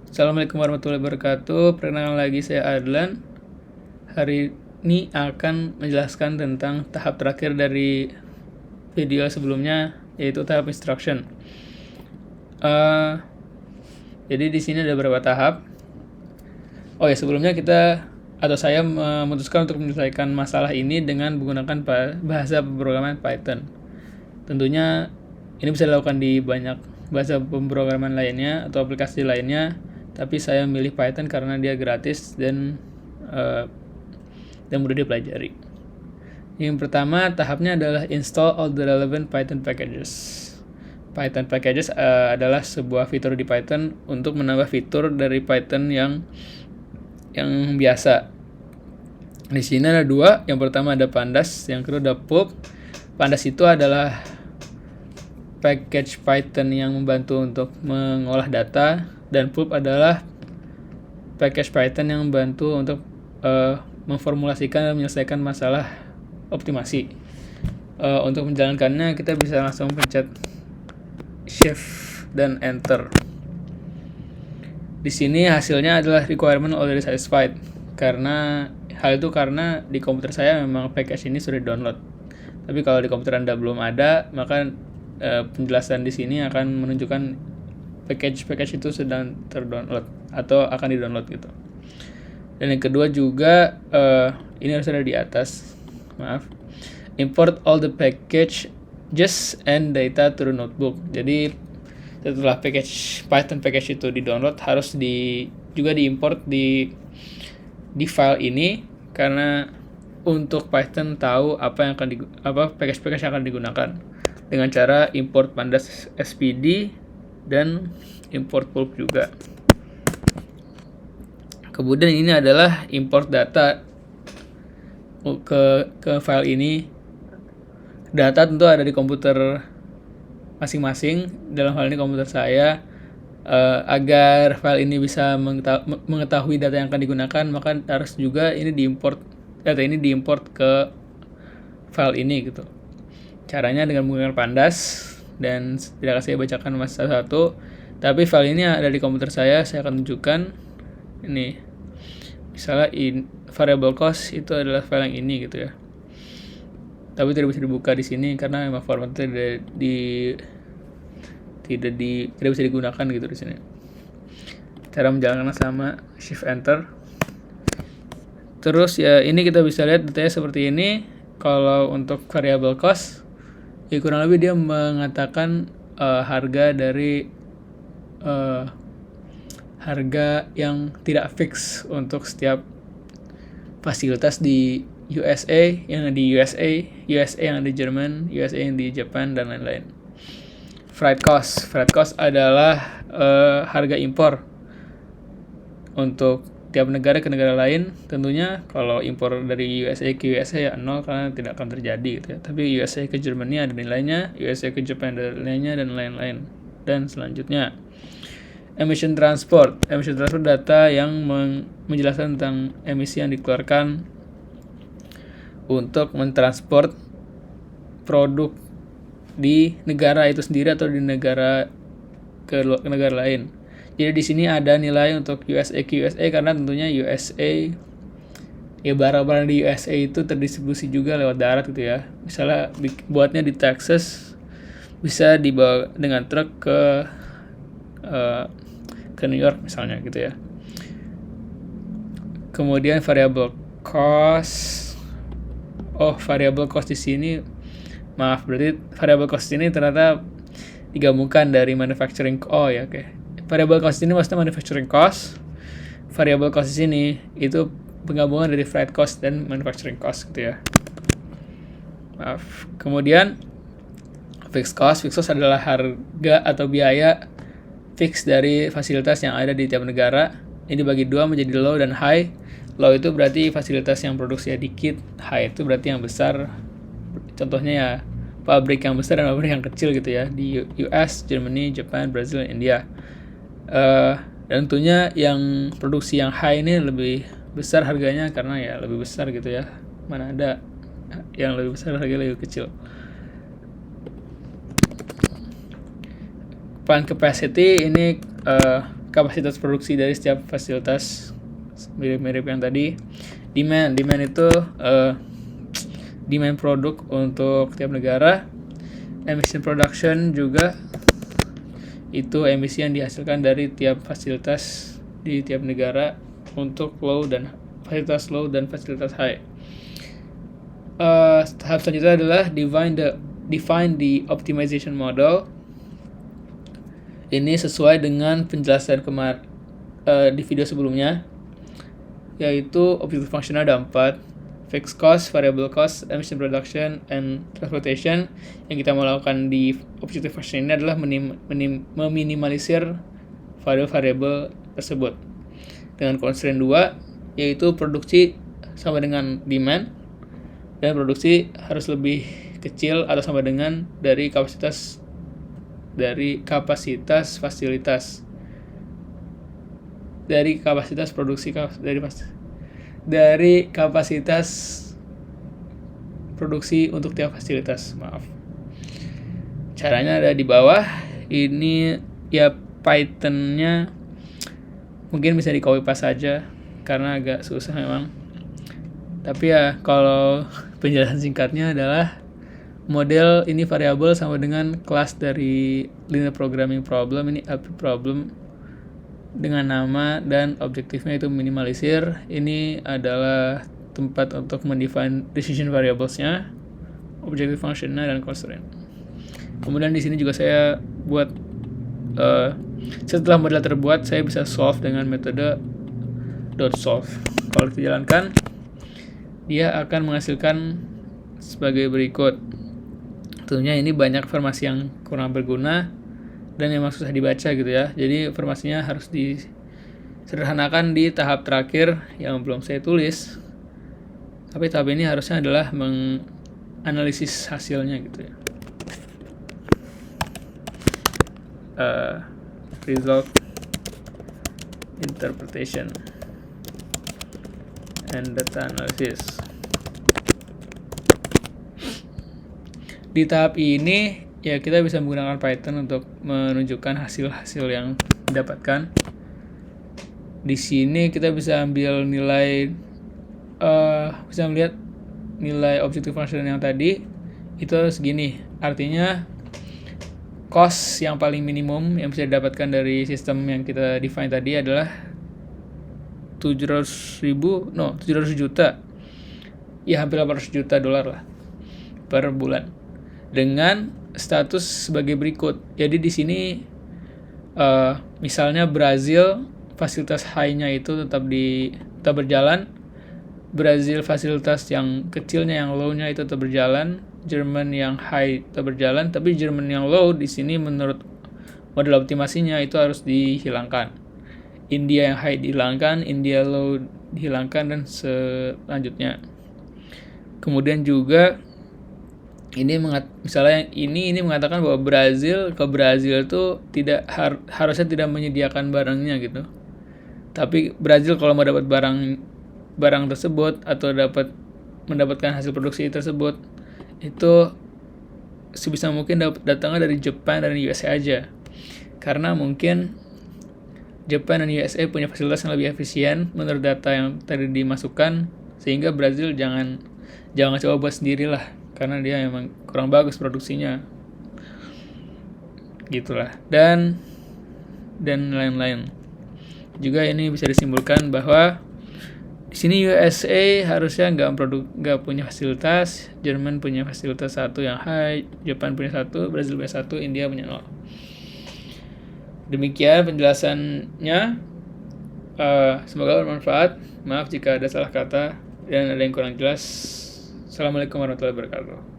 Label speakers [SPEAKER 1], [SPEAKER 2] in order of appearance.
[SPEAKER 1] Assalamualaikum warahmatullahi wabarakatuh. Perkenalkan lagi, saya Adlan. Hari ini akan menjelaskan tentang tahap terakhir dari video sebelumnya, yaitu tahap instruction. Jadi di sini ada beberapa tahap. Oh ya, sebelumnya saya memutuskan untuk menyelesaikan masalah ini dengan menggunakan bahasa pemrograman Python. Tentunya ini bisa dilakukan di banyak bahasa pemrograman lainnya atau aplikasi lainnya, tapi saya milih Python karena dia gratis dan mudah dipelajari. Yang pertama tahapnya adalah install all the relevant Python packages. Python packages adalah sebuah fitur di Python untuk menambah fitur dari Python yang biasa. Di sini ada dua. Yang pertama ada Pandas, yang kedua ada Pulp. Pandas itu adalah package Python yang membantu untuk mengolah data, dan Pulp adalah package Python yang membantu untuk memformulasikan dan menyelesaikan masalah optimasi. Untuk menjalankannya kita bisa langsung pencet Shift dan Enter. Di sini hasilnya adalah requirement already satisfied. Karena di komputer saya memang package ini sudah download. Tapi kalau di komputer Anda belum ada, maka penjelasan di sini akan menunjukkan package itu sedang terdownload atau akan di-download gitu. Dan yang kedua juga ini harus ada di atas. Import all the packages and data to the notebook. Jadi setelah Python package itu di-download, harus juga diimport di file ini, karena untuk Python tahu apa package yang akan digunakan dengan cara import pandas spd dan import pulp juga. Kemudian ini adalah import data ke file ini. Data tentu ada di komputer masing-masing. Dalam hal ini komputer saya. Agar file ini bisa mengetahui data yang akan digunakan, maka harus juga data ini diimport ke file ini gitu. Caranya dengan menggunakan Pandas, dan tidak akan saya bacakan satu-satu. Tapi file ini ada di komputer saya akan tunjukkan. Ini misalnya variable cost itu adalah file yang ini gitu ya. Tapi tidak bisa dibuka di sini karena memang formatnya tidak bisa digunakan gitu di sini. Cara menjalankannya sama Shift Enter. Terus ya ini kita bisa lihat datanya seperti ini. Kalau untuk variable cost, ya kurang lebih dia mengatakan harga dari harga yang tidak fix untuk setiap fasilitas di USA, yang di USA yang di Jerman, USA yang di Jepang, dan lain-lain. Freight cost adalah harga impor untuk tiap negara ke negara lain. Tentunya kalau impor dari USA ke USA ya 0 karena tidak akan terjadi gitu ya. Tapi USA ke Germany ada nilainya, USA ke Jepang ada nilainya, dan lain-lain. Dan selanjutnya emission transport data yang menjelaskan tentang emisi yang dikeluarkan untuk mentransport produk di negara itu sendiri atau di negara ke negara lain. Jadi di sini ada nilai untuk USA ke USA karena tentunya USA ya barang-barang di USA itu terdistribusi juga lewat darat gitu ya. Misalnya buatnya di Texas bisa dibawa dengan truk ke New York misalnya gitu ya. Kemudian variable cost di sini berarti variable cost ini ternyata digabungkan dari manufacturing variable cost ini maksudnya manufacturing cost. Variable cost di sini itu penggabungan dari freight cost dan manufacturing cost gitu ya. Kemudian fixed cost adalah harga atau biaya fix dari fasilitas yang ada di tiap negara. Ini dibagi dua menjadi low dan high. Low itu berarti fasilitas yang produksinya dikit, high itu berarti yang besar. Contohnya ya pabrik yang besar dan pabrik yang kecil gitu ya, di US, Germany, Jepang, Brazil, India. Dan tentunya yang produksi yang high ini lebih besar harganya karena ya lebih besar gitu ya. Mana ada yang lebih besar harganya lebih kecil. Plant capacity ini kapasitas produksi dari setiap fasilitas, mirip-mirip yang tadi. Demand itu demand produk untuk tiap negara. Emission production juga itu emisi yang dihasilkan dari tiap fasilitas di tiap negara untuk low dan fasilitas low dan fasilitas high. Tahap selanjutnya adalah define the optimization model. Ini sesuai dengan penjelasan di video sebelumnya, yaitu objective function ada 4: fixed cost, variable cost, emission production, and transportation. Yang kita mau lakukan di objective function ini adalah meminimalisir variable tersebut dengan constraint 2, yaitu produksi sama dengan demand dan produksi harus lebih kecil atau sama dengan dari kapasitas fasilitas, dari kapasitas produksi, dari kapasitas produksi untuk tiap fasilitas. Caranya ada di bawah. Ini ya Python-nya mungkin bisa di copy paste saja karena agak susah memang. Tapi ya kalau penjelasan singkatnya adalah model ini variabel sama dengan kelas dari linear programming problem, ini LP problem dengan nama, dan objektifnya itu minimalisir. Ini adalah tempat untuk mendefine decision variables-nya, objective function-nya, dan constraint. Kemudian di sini juga saya buat setelah model terbuat, saya bisa solve dengan metode .solve. Kalau dijalankan, dia akan menghasilkan sebagai berikut. Tentunya ini banyak informasi yang kurang berguna dan memang susah dibaca gitu ya. Jadi informasinya harus disederhanakan di tahap terakhir yang belum saya tulis. Tapi tahap ini harusnya adalah menganalisis hasilnya gitu ya. Result, interpretation, and data analysis. Di tahap ini ya kita bisa menggunakan Python untuk menunjukkan hasil-hasil yang didapatkan. Di sini kita bisa ambil nilai, bisa melihat nilai objective function yang tadi itu segini. Artinya cost yang paling minimum yang bisa didapatkan dari sistem yang kita define tadi adalah 700 juta. Ya hampir 800 juta dolar lah per bulan. Dengan status sebagai berikut. Jadi di sini misalnya Brazil fasilitas high-nya itu tetap berjalan. Brazil fasilitas yang kecilnya, yang low-nya itu tetap berjalan. Jerman yang high tetap berjalan, tapi Jerman yang low di sini menurut model optimasinya itu harus dihilangkan. India yang high dihilangkan, India low dihilangkan, dan selanjutnya. Kemudian juga ini misalnya ini mengatakan bahwa Brazil itu tidak harusnya tidak menyediakan barangnya gitu. Tapi Brazil kalau mau dapat barang tersebut atau mendapatkan hasil produksi tersebut itu sebisa mungkin datangnya dari Jepang dan USA aja. Karena mungkin Jepang dan USA punya fasilitas yang lebih efisien menurut data yang tadi dimasukkan, sehingga Brazil jangan coba buat sendirilah. Karena dia memang kurang bagus produksinya, gitulah, dan lain-lain. Juga ini bisa disimpulkan bahwa di sini USA harusnya nggak punya fasilitas, Jerman punya fasilitas 1 yang high, Jepang punya 1, Brazil punya 1, India punya 0. Demikian penjelasannya. Semoga bermanfaat. Maaf jika ada salah kata dan ada yang kurang jelas. Assalamualaikum warahmatullahi wabarakatuh.